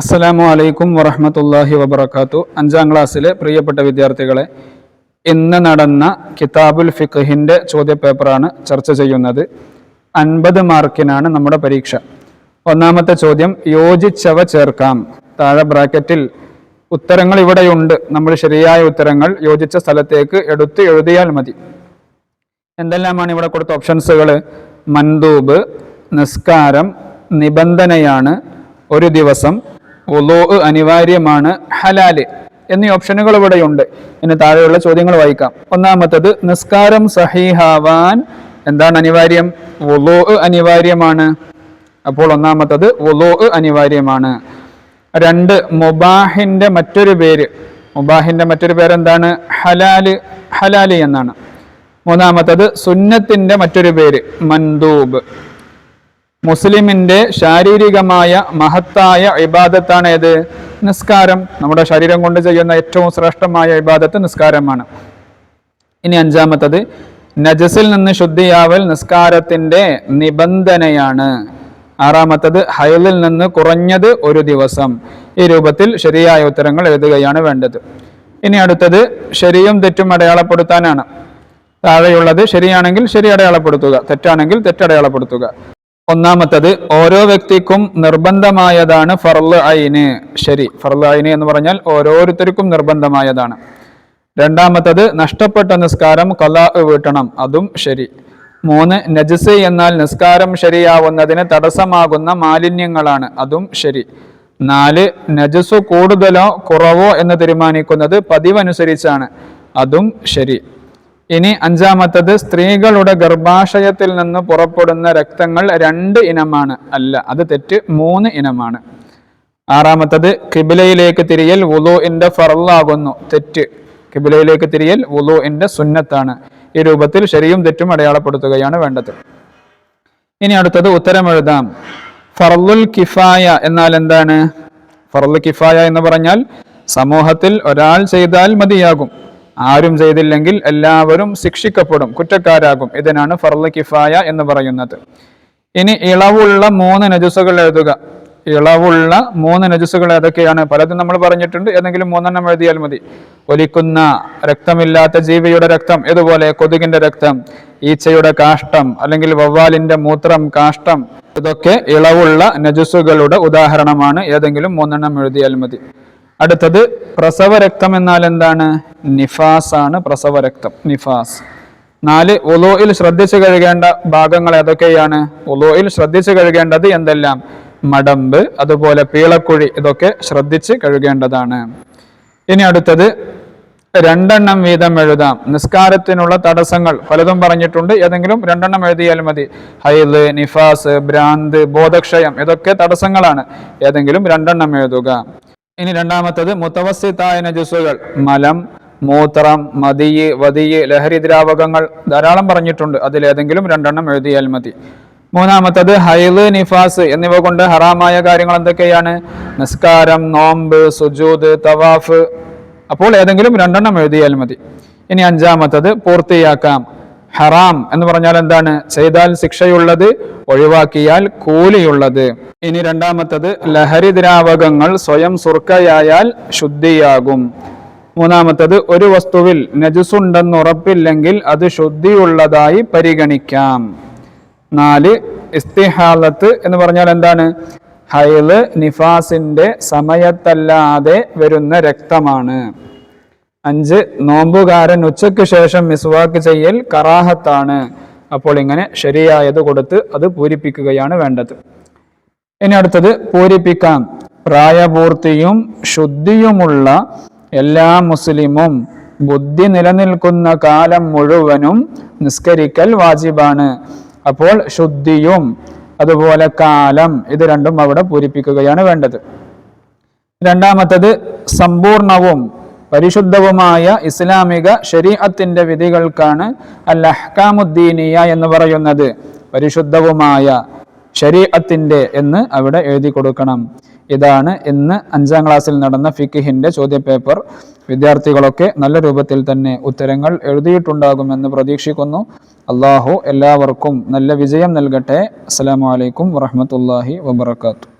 അസ്സലാമു അലൈക്കും വറഹ്മത്തുള്ളാഹി വബറകാത്തു. 5ാം ക്ലാസ്സിലെ പ്രിയപ്പെട്ട വിദ്യാർത്ഥികളെ, ഇന്ന് നടന്ന കിതാബുൽ ഫിഖ്ഹിന്റെ ചോദ്യപേപ്പറാണ് ചർച്ച ചെയ്യുന്നത്. 50 മാർക്കിനാണ് നമ്മുടെ പരീക്ഷ. ഒന്നാമത്തെ ചോദ്യം, യോജിച്ചവ ചേർക്കാം. താഴെ ബ്രാക്കറ്റിൽ ഉത്തരങ്ങൾ ഇവിടെയുണ്ട്. നമ്മൾ ശരിയായ ഉത്തരങ്ങൾ യോജിച്ച സ്ഥലത്തേക്ക് എടുത്ത് എഴുതിയാൽ മതി. എന്തെല്ലാമാണ് ഇവിടെ കൊടുത്ത ഓപ്ഷൻസുകൾ? മൻദൂബ്, നിസ്കാരം, നിബന്ധനയാണ്, ഒരു ദിവസം, വുളൂ അനിവാര്യമാണ്, ഹലാല് എന്നീ ഓപ്ഷനുകൾ ഇവിടെയുണ്ട്. ഇനി താഴെയുള്ള ചോദ്യങ്ങൾ വായിക്കാം. ഒന്നാമത്തത്, നിസ്കാരം സഹീഹാവാൻ എന്താണ് അനിവാര്യം? വുളൂ അനിവാര്യമാണ്. അപ്പോൾ ഒന്നാമത്തത് വുളൂ അനിവാര്യമാണ്. 2, മുബാഹിന്റെ മറ്റൊരു പേര്. മുബാഹിന്റെ മറ്റൊരു പേര് എന്താണ്? ഹലാല് എന്നാണ്. 3ാമത്തത്, സുന്നത്തിന്റെ മറ്റൊരു പേര് മൻദൂബ്. മുസ്ലിമിന്റെ ശാരീരികമായ മഹത്തായ ഇബാദത്താണ് ഏത്? നിസ്കാരം. നമ്മുടെ ശരീരം കൊണ്ട് ചെയ്യുന്ന ഏറ്റവും ശ്രേഷ്ഠമായ ഇബാദത്ത് നിസ്കാരമാണ്. ഇനി 5ാമത്തത്, നജസിൽ നിന്ന് ശുദ്ധിയാവൽ നിസ്കാരത്തിന്റെ നിബന്ധനയാണ്. 6ാമത്തത്, ഹൈലിൽ നിന്ന് കുറഞ്ഞത് ഒരു ദിവസം. ഈ രൂപത്തിൽ ശരിയായ ഉത്തരങ്ങൾ എഴുതുകയാണ് വേണ്ടത്. ഇനി അടുത്തത്, ശരിയും തെറ്റും അടയാളപ്പെടുത്താനാണ്. താഴെയുള്ളത് ശരിയാണെങ്കിൽ ശരി അടയാളപ്പെടുത്തുക, തെറ്റാണെങ്കിൽ തെറ്റടയാളപ്പെടുത്തുക. ഒന്നാമത്തത്, ഓരോ വ്യക്തിക്കും നിർബന്ധമായതാണ് ഫർള് ഐന്. ശരി. ഫർള് ഐന് എന്ന് പറഞ്ഞാൽ ഓരോരുത്തർക്കും നിർബന്ധമായതാണ്. 2ാമത്തത്, നഷ്ടപ്പെട്ട നിസ്കാരം ഖലാ വീട്ടണം. അതും ശരി. 3, നജസ് എന്നാൽ നിസ്കാരം ശരിയാവുന്നതിന് തടസ്സമാകുന്ന മാലിന്യങ്ങളാണ്. അതും ശരി. 4, നജസു കൂടുതലോ കുറവോ എന്ന് തീരുമാനിക്കുന്നത് പതിവനുസരിച്ചാണ്. അതും ശരി. ഇനി 5ാമത്തത്, സ്ത്രീകളുടെ ഗർഭാശയത്തിൽ നിന്ന് പുറപ്പെടുന്ന രക്തങ്ങൾ 2 ഇനമാണ്. അല്ല, അത് തെറ്റ്. 3 ഇനമാണ്. 6ാമത്തത്, ഖിബ്ലയിലേക്ക് തിരിയൽ വുളൂഇന്റെ ഫർളാകുന്നു. തെറ്റ്. ഖിബ്ലയിലേക്ക് തിരിയൽ വുളൂഇന്റെ സുന്നത്താണ്. ഈ രൂപത്തിൽ ശരിയും തെറ്റും അടയാളപ്പെടുത്തുകയാണ് വേണ്ടത്. ഇനി അടുത്തത് ഉത്തരം എഴുതാം. ഫർളുൽ കിഫായ എന്നാൽ എന്താണ്? ഫർളുൽ കിഫായ എന്ന് പറഞ്ഞാൽ സമൂഹത്തിൽ ഒരാൾ ചെയ്താൽ മതിയാകും, ആരും ചെയ്തില്ലെങ്കിൽ എല്ലാവരും ശിക്ഷിക്കപ്പെടും, കുറ്റക്കാരാകും. ഇതിനാണ് ഫർള് കിഫായ എന്ന് പറയുന്നത്. ഇനി ഇളവുള്ള 3 നജസുകൾ എഴുതുക. ഇളവുള്ള 3 നജസുകൾ ഏതൊക്കെയാണ്? പലതും നമ്മൾ പറഞ്ഞിട്ടുണ്ട്. ഏതെങ്കിലും 3 എഴുതിയാൽ മതി. ഒലിക്കുന്ന രക്തമില്ലാത്ത ജീവിയുടെ രക്തം, ഇതുപോലെ കൊതുകിന്റെ രക്തം, ഈച്ചയുടെ കാഷ്ടം, അല്ലെങ്കിൽ വവ്വാലിന്റെ മൂത്രം, കാഷ്ടം, ഇതൊക്കെ ഇളവുള്ള നജസുകളുടെ ഉദാഹരണമാണ്. ഏതെങ്കിലും 3 എഴുതിയാൽ മതി. അടുത്തത്, പ്രസവരക്തം എന്നാൽ എന്താണ്? നിഫാസ് ആണ് പ്രസവരക്തം, നിഫാസ്. 4, വുളൂഇൽ ശ്രദ്ധിച്ചു കഴുകേണ്ട ഭാഗങ്ങൾ ഏതൊക്കെയാണ്? വുളൂഇൽ ശ്രദ്ധിച്ചു കഴുകേണ്ടത് എന്തെല്ലാം? മടമ്പ്, അതുപോലെ പീളക്കുഴി, ഇതൊക്കെ ശ്രദ്ധിച്ച് കഴുകേണ്ടതാണ്. ഇനി അടുത്തത്, 2 വീതം എഴുതാം. നിസ്കാരത്തിനുള്ള തടസ്സങ്ങൾ പലതും പറഞ്ഞിട്ടുണ്ട്. ഏതെങ്കിലും 2 എഴുതിയാൽ മതി. ഹൈദ്, നിഫാസ്, ഭ്രാന്ത്, ബോധക്ഷയം, ഇതൊക്കെ തടസ്സങ്ങളാണ്. ഏതെങ്കിലും 2 എഴുതുക. ഇനി 2ാമത്തത്, മുതവസ്സിത്തായ നജസുകൾ. മലം, മൂത്രം, മദിയ്, വദിയ്, ലഹരി ദ്രാവകങ്ങൾ ധാരാളം പറഞ്ഞിട്ടുണ്ട്. അതിലേതെങ്കിലും 2 എഴുതിയാൽ മതി. 3ാമത്തത്, ഹൈദ്, നിഫാസ് എന്നിവ കൊണ്ട് ഹറാമായ കാര്യങ്ങൾ എന്തൊക്കെയാണ്? നിസ്കാരം, നോമ്പ്, സുജൂദ്, തവാഫ്. അപ്പോൾ ഏതെങ്കിലും 2 എഴുതിയാൽ മതി. ഇനി 5ാമത്തത് പൂർത്തിയാക്കാം. ഹറാം എന്ന് പറഞ്ഞാൽ എന്താണ്? ചെയ്താൽ ശിക്ഷയുള്ളത്, ഒഴിവാക്കിയാൽ കൂലിയുള്ളത്. ഇനി 2ാമത്തത്, ലഹരി ദ്രാവകങ്ങൾ സ്വയം സുർക്കയായാൽ ശുദ്ധിയാകും. 3ാമത്തത്, ഒരു വസ്തുവിൽ നജസുണ്ടെന്ന് ഉറപ്പില്ലെങ്കിൽ അത് ശുദ്ധിയുള്ളതായി പരിഗണിക്കാം. 4, ഇസ്തിഹാലത്ത് എന്ന് പറഞ്ഞാൽ എന്താണ്? ഹൈള്, നിഫാസിന്റെ സമയത്തല്ലാതെ വരുന്ന രക്തമാണ്. 5, നോമ്പുകാരൻ ഉച്ചയ്ക്ക് ശേഷം മിസ്വാക്ക് ചെയ്യൽ കറാഹത്താണ്. അപ്പോൾ ഇങ്ങനെ ശരിയായത് കൊടുത്ത് അത് പൂരിപ്പിക്കുകയാണ് വേണ്ടത്. ഇനി അടുത്തത്, പൂരിപ്പിക്കാം. പ്രായപൂർത്തിയും ശുദ്ധിയുമുള്ള എല്ലാ മുസ്ലിമും ബുദ്ധി നിലനിൽക്കുന്ന കാലം മുഴുവനും നിസ്കരിക്കൽ വാജിബാണ്. അപ്പോൾ ശുദ്ധിയും അതുപോലെ കാലം, ഇത് 2 അവിടെ പൂരിപ്പിക്കുകയാണ് വേണ്ടത്. 2ാമത്തത്, സമ്പൂർണവും പരിശുദ്ധവുമായ ഇസ്ലാമിക ശരീഅത്തിന്റെ വിധികൾക്കാണ് അൽ അഹ്കാമുദ്ദീനിയ എന്ന് പറയുന്നത്. പരിശുദ്ധവുമായ ശരീഅത്തിന്റെ എന്ന് അവിടെ എഴുതി കൊടുക്കണം. ഇതാണ് ഇന്ന് 5ാം ക്ലാസ്സിൽ നടന്ന ഫിഖ്ഹിന്റെ ചോദ്യപേപ്പർ. വിദ്യാർത്ഥികളൊക്കെ നല്ല രൂപത്തിൽ തന്നെ ഉത്തരങ്ങൾ എഴുതിയിട്ടുണ്ടാകുമെന്ന് പ്രതീക്ഷിക്കുന്നു. അല്ലാഹു എല്ലാവർക്കും നല്ല വിജയം നൽകട്ടെ. അസ്സലാമു അലൈക്കും വറഹ്മത്തുള്ളാഹി വബറകാതുഹു.